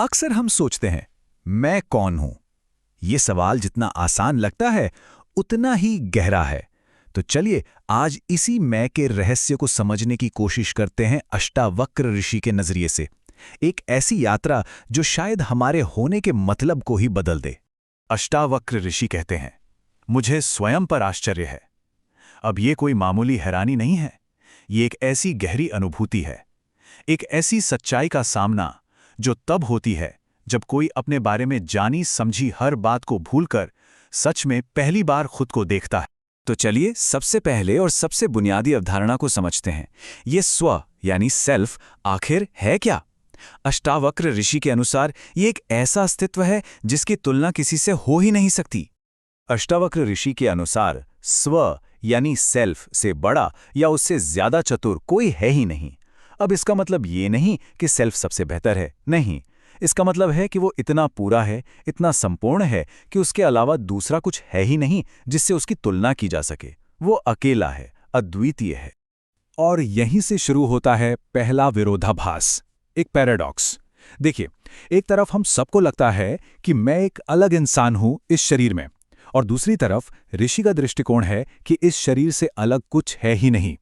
अक्सर हम सोचते हैं, मैं कौन हूं? ये सवाल जितना आसान लगता है उतना ही गहरा है। तो चलिए आज इसी मैं के रहस्य को समझने की कोशिश करते हैं अष्टावक्र ऋषि के नजरिए से। एक ऐसी यात्रा जो शायद हमारे होने के मतलब को ही बदल दे। अष्टावक्र ऋषि कहते हैं, मुझे स्वयं पर आश्चर्य है। अब ये कोई मामूली हैरानी नहीं है, ये एक ऐसी गहरी अनुभूति है, एक ऐसी सच्चाई का सामना जो तब होती है जब कोई अपने बारे में जानी समझी हर बात को भूलकर सच में पहली बार खुद को देखता है। तो चलिए सबसे पहले और सबसे बुनियादी अवधारणा को समझते हैं। ये स्व यानी सेल्फ आखिर है क्या? अष्टावक्र ऋषि के अनुसार ये एक ऐसा अस्तित्व है जिसकी तुलना किसी से हो ही नहीं सकती। अष्टावक्र ऋषि के अनुसार स्व यानी सेल्फ से बड़ा या उससे ज्यादा चतुर कोई है ही नहीं। अब इसका मतलब ये नहीं कि सेल्फ सबसे बेहतर है, नहीं। इसका मतलब है कि वो इतना पूरा है, इतना संपूर्ण है कि उसके अलावा दूसरा कुछ है ही नहीं जिससे उसकी तुलना की जा सके। वो अकेला है, अद्वितीय है। और यहीं से शुरू होता है पहला विरोधाभास, एक पैराडॉक्स। देखिए, एक तरफ हम सबको लगता है कि मैं एक अलग इंसान हूं इस शरीर में, और दूसरी तरफ ऋषि का दृष्टिकोण है कि इस शरीर से अलग कुछ है ही नहीं।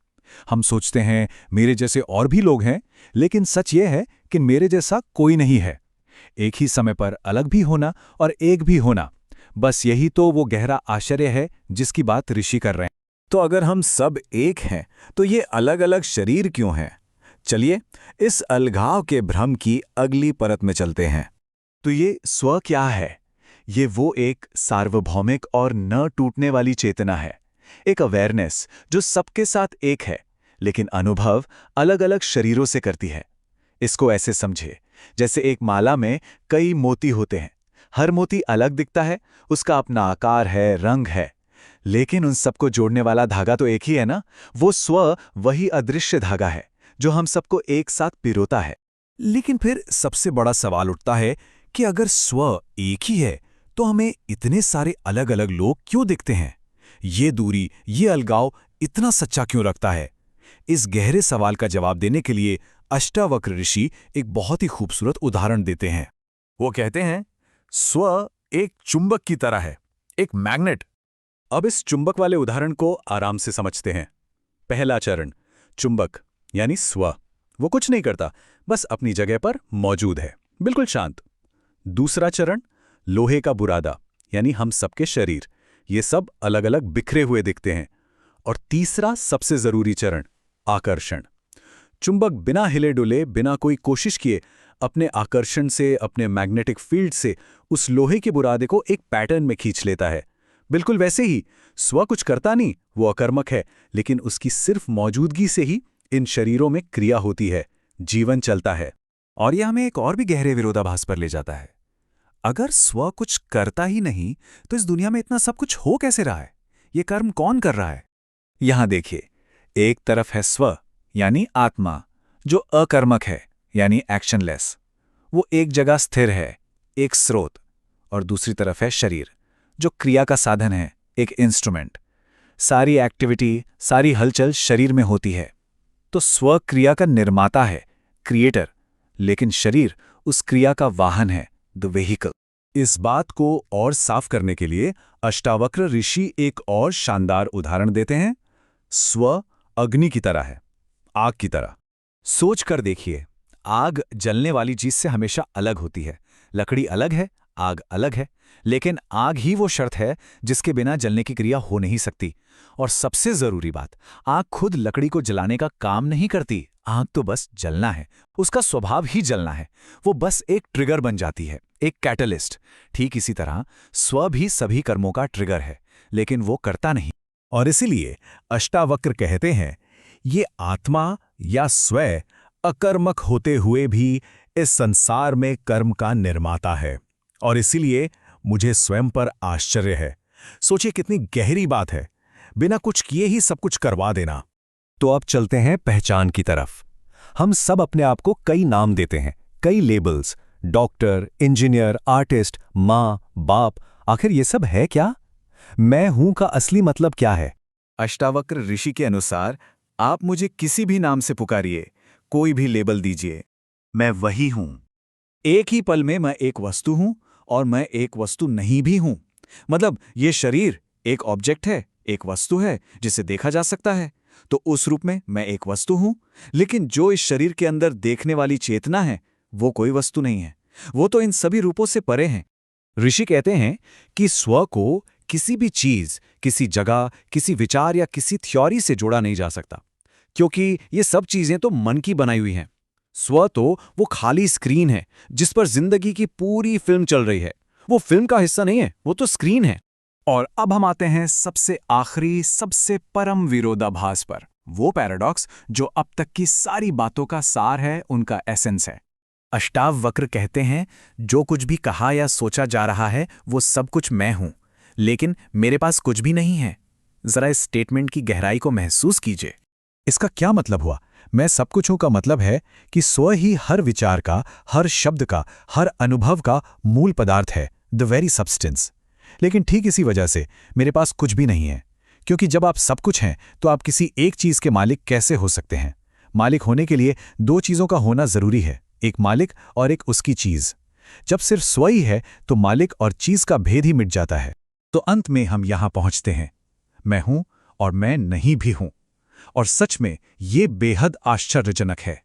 हम सोचते हैं मेरे जैसे और भी लोग हैं, लेकिन सच ये है कि मेरे जैसा कोई नहीं है। एक ही समय पर अलग भी होना और एक भी होना, बस यही तो वो गहरा आश्चर्य है जिसकी बात ऋषि कर रहे हैं। तो अगर हम सब एक हैं तो ये अलग अलग शरीर क्यों हैं? चलिए इस अलगाव के भ्रम की अगली परत में चलते हैं। तो ये स्व क्या है? ये वो एक सार्वभौमिक और न टूटने वाली चेतना है, एक अवेयरनेस जो सबके साथ एक है, लेकिन अनुभव अलग अलग शरीरों से करती है। इसको ऐसे समझे जैसे एक माला में कई मोती होते हैं। हर मोती अलग दिखता है, उसका अपना आकार है, रंग है, लेकिन उन सबको जोड़ने वाला धागा तो एक ही है ना। वो स्व वही अदृश्य धागा है जो हम सबको एक साथ पिरोता है। लेकिन फिर सबसे बड़ा सवाल उठता है कि अगर स्व एक ही है तो हमें इतने सारे अलग अलग लोग क्यों दिखते हैं? ये दूरी, ये अलगाव इतना सच्चा क्यों रखता है? इस गहरे सवाल का जवाब देने के लिए अष्टावक्र ऋषि एक बहुत ही खूबसूरत उदाहरण देते हैं। वो कहते हैं, स्व एक चुंबक की तरह है, एक मैग्नेट। अब इस चुंबक वाले उदाहरण को आराम से समझते हैं। पहला चरण, चुंबक यानी स्व, वो कुछ नहीं करता, बस अपनी जगह पर मौजूद है, बिल्कुल शांत। दूसरा चरण, लोहे का बुरादा यानी हम सबके शरीर, ये सब अलग अलग बिखरे हुए दिखते हैं। और तीसरा सबसे जरूरी चरण, आकर्षण। चुंबक बिना हिले डुले, बिना कोई कोशिश किए, अपने आकर्षण से, अपने मैग्नेटिक फील्ड से उस लोहे के बुरादे को एक पैटर्न में खींच लेता है। बिल्कुल वैसे ही स्व कुछ करता नहीं, वो अकर्मक है, लेकिन उसकी सिर्फ मौजूदगी से ही इन शरीरों में क्रिया होती है, जीवन चलता है। और यह हमें एक और भी गहरे विरोधाभास पर ले जाता है। अगर स्व कुछ करता ही नहीं तो इस दुनिया में इतना सब कुछ हो कैसे रहा है? ये कर्म कौन कर रहा है? यहां देखिए, एक तरफ है स्व यानी आत्मा जो अकर्मक है यानी एक्शनलेस, वो एक जगह स्थिर है, एक स्रोत। और दूसरी तरफ है शरीर जो क्रिया का साधन है, एक इंस्ट्रूमेंट। सारी एक्टिविटी, सारी हलचल शरीर में होती है। तो स्व क्रिया का निर्माता है, क्रिएटर, लेकिन शरीर उस क्रिया का वाहन है, द व्हीकल। इस बात को और साफ करने के लिए अष्टावक्र ऋषि एक और शानदार उदाहरण देते हैं। स्व अग्नि की तरह है, आग की तरह। सोच कर देखिए, आग जलने वाली चीज से हमेशा अलग होती है। लकड़ी अलग है, आग अलग है, लेकिन आग ही वो शर्त है जिसके बिना जलने की क्रिया हो नहीं सकती। और सबसे जरूरी बात, आग खुद लकड़ी को जलाने का काम नहीं करती। आग तो बस जलना है, उसका स्वभाव ही जलना है। वो बस एक ट्रिगर बन जाती है, एक कैटलिस्ट। ठीक इसी तरह स्व भी सभी कर्मों का ट्रिगर है, लेकिन वो करता नहीं। और इसीलिए अष्टावक्र कहते हैं, ये आत्मा या स्वयं अकर्मक होते हुए भी इस संसार में कर्म का निर्माता है। और इसीलिए मुझे स्वयं पर आश्चर्य है। सोचिए कितनी गहरी बात है, बिना कुछ किए ही सब कुछ करवा देना। तो अब चलते हैं पहचान की तरफ। हम सब अपने आप को कई नाम देते हैं, कई लेबल्स, डॉक्टर, इंजीनियर, आर्टिस्ट, माँ, बाप। आखिर ये सब है क्या? मैं हूं का असली मतलब क्या है? अष्टावक्र ऋषि के अनुसार आप मुझे किसी भी नाम से पुकारिए, कोई भी लेबल दीजिए, मैं वही हूं। एक ही पल में मैं एक वस्तु हूं और मैं एक वस्तु नहीं भी हूं। मतलब ये शरीर एक ऑब्जेक्ट है, एक वस्तु है जिसे देखा जा सकता है, तो उस रूप में मैं एक वस्तु हूं। लेकिन जो इस शरीर के अंदर देखने वाली चेतना है वो कोई वस्तु नहीं है, वो तो इन सभी रूपों से परे हैं। ऋषि कहते हैं कि स्व को किसी भी चीज, किसी जगह, किसी विचार या किसी थ्योरी से जोड़ा नहीं जा सकता, क्योंकि ये सब चीजें तो मन की बनाई हुई हैं। स्व तो वो खाली स्क्रीन है जिस पर जिंदगी की पूरी फिल्म चल रही है। वो फिल्म का हिस्सा नहीं है, वो तो स्क्रीन है। और अब हम आते हैं सबसे आखिरी, सबसे परम विरोधाभास पर, वो पैराडॉक्स जो अब तक की सारी बातों का सार है, उनका एसेंस है। अष्टावक्र कहते हैं जो कुछ भी कहा या सोचा जा रहा है वो सब कुछ मैं हूं, लेकिन मेरे पास कुछ भी नहीं है। जरा इस स्टेटमेंट की गहराई को महसूस कीजिए। इसका क्या मतलब हुआ? मैं सब कुछ हूं का मतलब है कि स्व ही हर विचार का, हर शब्द का, हर अनुभव का मूल पदार्थ है, द वेरी सब्सटेंस। लेकिन ठीक इसी वजह से मेरे पास कुछ भी नहीं है, क्योंकि जब आप सब कुछ हैं तो आप किसी एक चीज के मालिक कैसे हो सकते हैं? मालिक होने के लिए दो चीजों का होना जरूरी है, एक मालिक और एक उसकी चीज। जब सिर्फ स्व ही है तो मालिक और चीज का भेद ही मिट जाता है। तो अंत में हम यहां पहुंचते हैं, मैं हूं और मैं नहीं भी हूं। और सच में ये बेहद आश्चर्यजनक है।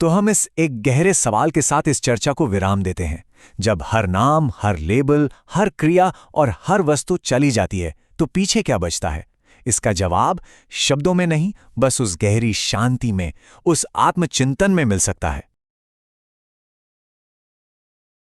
तो हम इस एक गहरे सवाल के साथ इस चर्चा को विराम देते हैं। जब हर नाम, हर लेबल, हर क्रिया और हर वस्तु चली जाती है तो पीछे क्या बचता है? इसका जवाब शब्दों में नहीं, बस उस गहरी शांति में, उस आत्मचिंतन में मिल सकता है।